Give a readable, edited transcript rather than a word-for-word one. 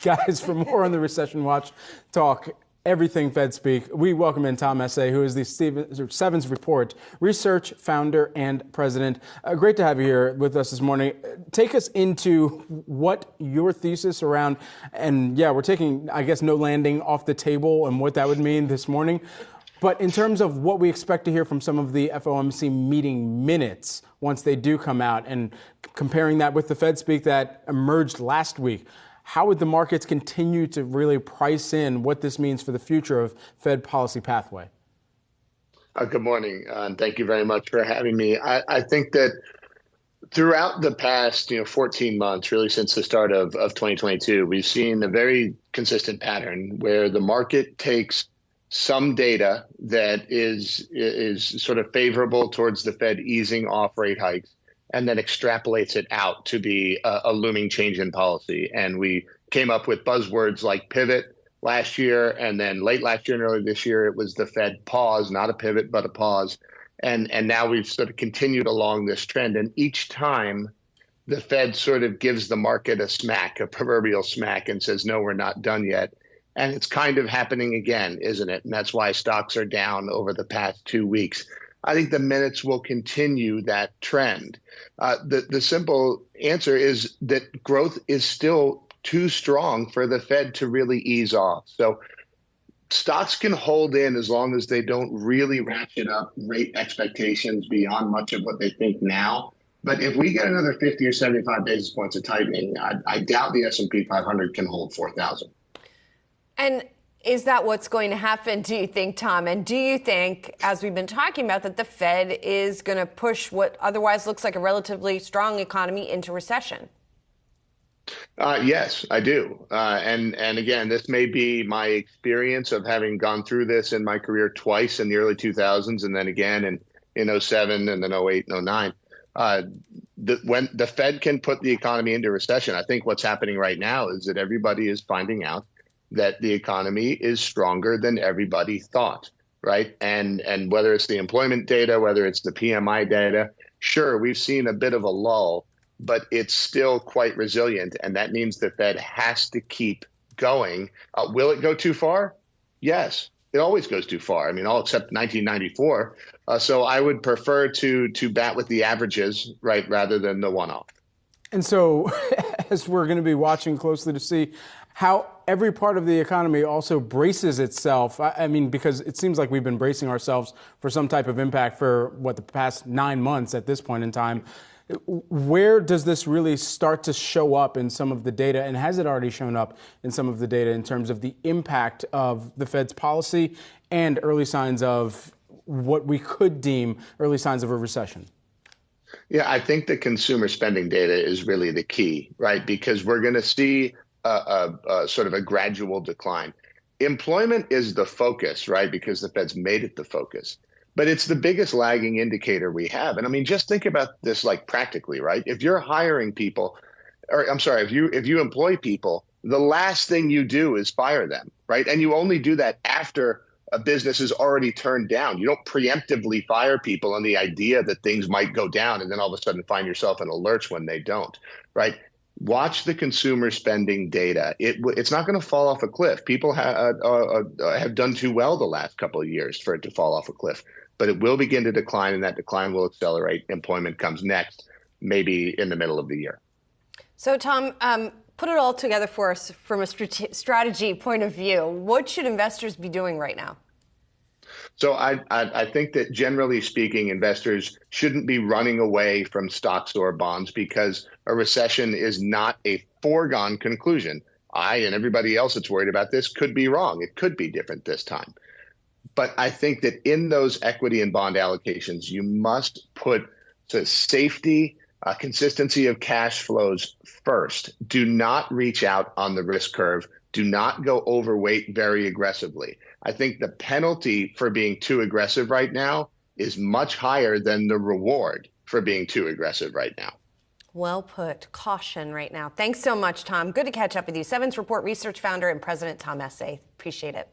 Guys, for more on the Recession Watch talk, everything Fed speak, we welcome in Tom Essaye, who is the Sevens Report research founder and president. Great to have you here with us this morning. Take us into what your thesis around, and yeah, we're taking, I guess, no landing off the table and what that would mean this morning. But in terms of what we expect to hear from some of the FOMC meeting minutes once they do come out, and comparing that with the Fed speak that emerged last week, how would the markets continue to really price in what this means for the future of Fed policy pathway? Good morning, and thank you very much for having me. I think that throughout the past 14 months, really since the start of 2022, we've seen a very consistent pattern where the market takes some data that is sort of favorable towards the Fed easing off rate hikes, and then extrapolates it out to be a looming change in policy. And we came up with buzzwords like pivot last year, and then late last year and early this year, it was the Fed pause, not a pivot, but a pause. And now we've sort of continued along this trend. And each time the Fed sort of gives the market a smack, a proverbial smack, and says, no, we're not done yet. And it's kind of happening again, isn't it? And that's why stocks are down over the past 2 weeks. I think the minutes will continue that trend. The simple answer is that growth is still too strong for the Fed to really ease off. So stocks can hold in as long as they don't really ratchet up rate expectations beyond much of what they think now. But if we get another 50 or 75 basis points of tightening, I doubt the S&P 500 can hold 4,000. And is that what's going to happen, do you think, Tom? And do you think, as we've been talking about, that the Fed is going to push what otherwise looks like a relatively strong economy into recession? Yes, I do. And again, this may be my experience of having gone through this in my career twice in the early 2000s, and then again in 07 and then 08 and 09. When the Fed can put the economy into recession, I think what's happening right now is that everybody is finding out that the economy is stronger than everybody thought, right? And whether it's the employment data, whether it's the PMI data, sure, we've seen a bit of a lull, but it's still quite resilient. And that means the Fed has to keep going. Will it go too far? Yes, it always goes too far. I mean, all except 1994. So I would prefer to bat with the averages, right, rather than the one-off. And so, as we're going to be watching closely to see how every part of the economy also braces itself. I mean, because it seems like we've been bracing ourselves for some type of impact for, the past 9 months at this point in time. Where does this really start to show up in some of the data? And has it already shown up in some of the data in terms of the impact of the Fed's policy and early signs of what we could deem early signs of a recession? Yeah, I think the consumer spending data is really the key, right? Because we're going to see a sort of a gradual decline. Employment is the focus, right? Because the Fed's made it the focus. But it's the biggest lagging indicator we have. And I mean, just think about this like practically, right? If you're hiring people, or I'm sorry, if you employ people, the last thing you do is fire them, right? And you only do that after a business is already turned down. You don't preemptively fire people on the idea that things might go down and then all of a sudden find yourself in a lurch when they don't, right? Watch the consumer spending data. It's not going to fall off a cliff. People have done too well the last couple of years for it to fall off a cliff, but it will begin to decline, and that decline will accelerate. Employment comes next, maybe in the middle of the year. So, Tom, put it all together for us from a strategy point of view. What should investors be doing right now? So I think that generally speaking, investors shouldn't be running away from stocks or bonds because a recession is not a foregone conclusion. I and everybody else that's worried about this could be wrong. It could be different this time. But I think that in those equity and bond allocations, you must put the safety, consistency of cash flows first. Do not reach out on the risk curve. Do not go overweight very aggressively. I think the penalty for being too aggressive right now is much higher than the reward for being too aggressive right now. Well put. Caution right now. Thanks so much, Tom. Good to catch up with you. Sevens Report research founder and president Tom Essaye. Appreciate it.